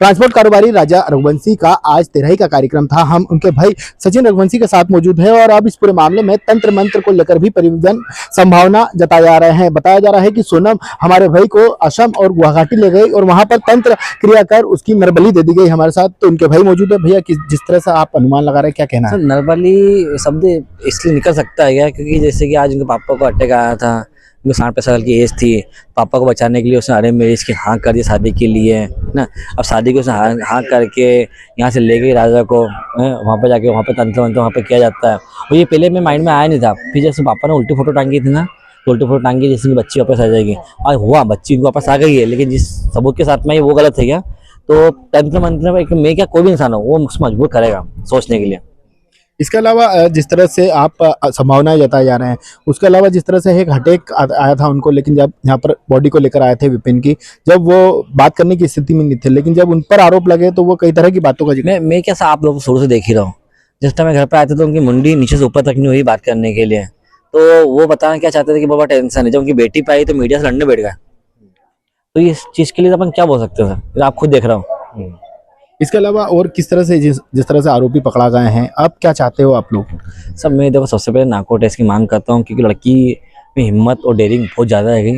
Transport कारोबारी राजा रघुवंशी का आज तेरही का कार्यक्रम था। हम उनके भाई सचिन रघुवंशी के साथ मौजूद हैं और अब इस पूरे मामले में तंत्र मंत्र को लेकर भी परिवर्तन संभावना जताया जा रहे हैं। बताया जा रहा है कि सोनम हमारे भाई को असम और गुवाहाटी ले गई और वहां पर तंत्र क्रिया कर उसकी नरबली दे दी गई। हमारे साथ तो उनके भाई मौजूद है। भैया जिस तरह से आप अनुमान लगा रहे हैं, क्या कहना है? नरबली शब्द इसलिए निकल सकता है क्या, क्योंकि जैसे कि आज उनके पापा को अटैक आया था, उनको 60 साल की एज थी। पापा को बचाने के लिए उसने अरेंज मैरिज की हाँ कर दी शादी के लिए ना। अब शादी को उसने हाँ करके यहाँ से ले गई राजा को, वहाँ पे जाके वहाँ पे तंत्र मंत्र वहाँ पे किया जाता है। और ये पहले मेरे माइंड में आया नहीं था। फिर जैसे पापा ने उल्टी फोटो टांगी थी ना, तो उल्टी फोटो टांगी जैसे कि बच्ची वापस आ जाएगी, और हुआ बच्ची वापस आ गई है, लेकिन जिस सबूत के साथ में वो गलत है क्या, तो तंत्र मंत्र में मैं क्या कोई भी इंसान हो वो उसको मजबूर करेगा सोचने के लिए। इसके अलावा जिस तरह से आप संभावनाएं जताए जा रहे हैं, उसके अलावा जिस तरह से एक हटेक आया था उनको, लेकिन जब यहाँ पर बॉडी को लेकर आए थे विपिन की, जब वो बात करने की स्थिति में नहीं थे, लेकिन जब उन पर आरोप लगे तो वो कई तरह की बातों का जिक्र। मैं क्या आप लोग शुरू से देख ही रहा हूँ। जिस टाइम मैं घर पे आए थे तो उनकी मुंडी नीचे से ऊपर तक नहीं हुई बात करने के लिए। तो वो बताना क्या चाहते थे कि बाबा टेंशन है। जब उनकी बेटी पाई तो मीडिया से लड़ने बैठ गए। तो इस चीज के लिए अपन क्या बोल सकते हैं सर, आप खुद देख रहा हूँ। इसके अलावा और किस तरह से जिस तरह से आरोपी पकड़ा गए हैं, अब क्या चाहते हो आप लोग? सब मैं देखो सबसे पहले नार्को टेस्ट की मांग करता हूँ, क्योंकि लड़की में हिम्मत और डेयरिंग बहुत ज़्यादा है।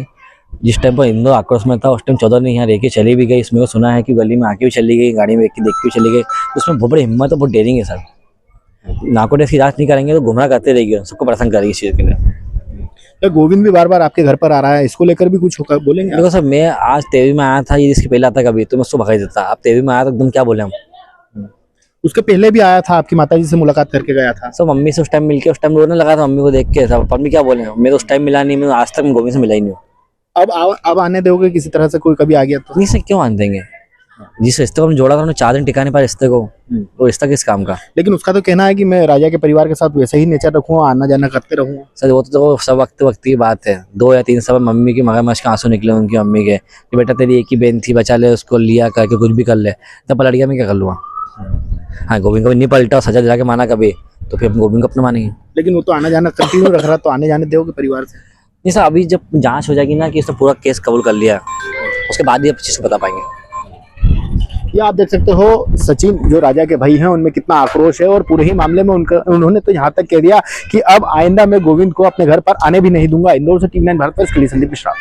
जिस टाइम पर इंदौर आक्रोश में था उस टाइम 14 दिन यहाँ रह के चली भी गई। इसमें को सुना है कि गली में आके भी चली गई, गाड़ी में देख के चली गई। उसमें बहुत बड़ी हिम्मत और बहुत डेयरिंग है सर। नार्को टेस्ट की जाँच नहीं करेंगे तो गुमराह करते रहेगी, सबको परेशान करेगी इस चीज़ के लिए। गोविंद भी बार बार आपके घर पर आ रहा है, इसको लेकर भी कुछ होकर बोलेंगे? देखो सर, मैं आज तेवी में आया था, ये इसके पहले आता कभी तो मैं उसको भगा देता। अब तेवी में आया तो एकदम क्या बोले हम। उसके पहले भी आया था, आपकी माताजी से मुलाकात करके गया था। सब मम्मी से उस टाइम मिलके उस टाइम रोने लगा था मम्मी को देख के। सब मम्मी क्या बोले, मैं तो उस टाइम मिला नहीं, मैं आज तक गोविंद से मिला ही नहीं हूँ। अब आने दोगे किसी तरह से? कोई कभी आ गया तो नहीं सर, क्यों आने देंगे? जिस रिश्ते को हम जोड़ा था उन्होंने 4 दिन टिका नहीं पाया रिश्ते को, वो रिश्ता किस काम का? लेकिन उसका तो कहना है कि मैं राजा के परिवार के साथ वैसे ही नेचर रखूंगा, आना जाना करते रहूंगा। सर वो तो सब वक्त की बात है। 2 या 3 साल मम्मी की मगरमच्छ के आंसू निकले उनकी मम्मी के कि बेटा तेरी एक ही बहन थी, बचा ले उसको, लिया करके कुछ भी कर ले। तब पलट गया, मैं क्या कर लूँगा? हाँ, गोविंद को नहीं पलटा और सजा दिला के माना कभी, तो फिर हम गोविंद को अपना मानेंगे। लेकिन वो तो आना जाना कंटिन्यू रख रहा, तो आने जाने दोगे परिवार से? नहीं सर, अभी जब जांच हो जाएगी ना कि इसने पूरा केस कबूल कर लिया, उसके बाद ही आप चीज़ को बता पाएंगे। ये आप देख सकते हो सचिन जो राजा के भाई हैं उनमें कितना आक्रोश है, और पूरे ही मामले में उन्होंने तो यहाँ तक कह दिया कि अब आइंदा मैं गोविंद को अपने घर पर आने भी नहीं दूंगा। इंदौर से टीम 9 भारत पर इसके लिए संदीप मिश्रा।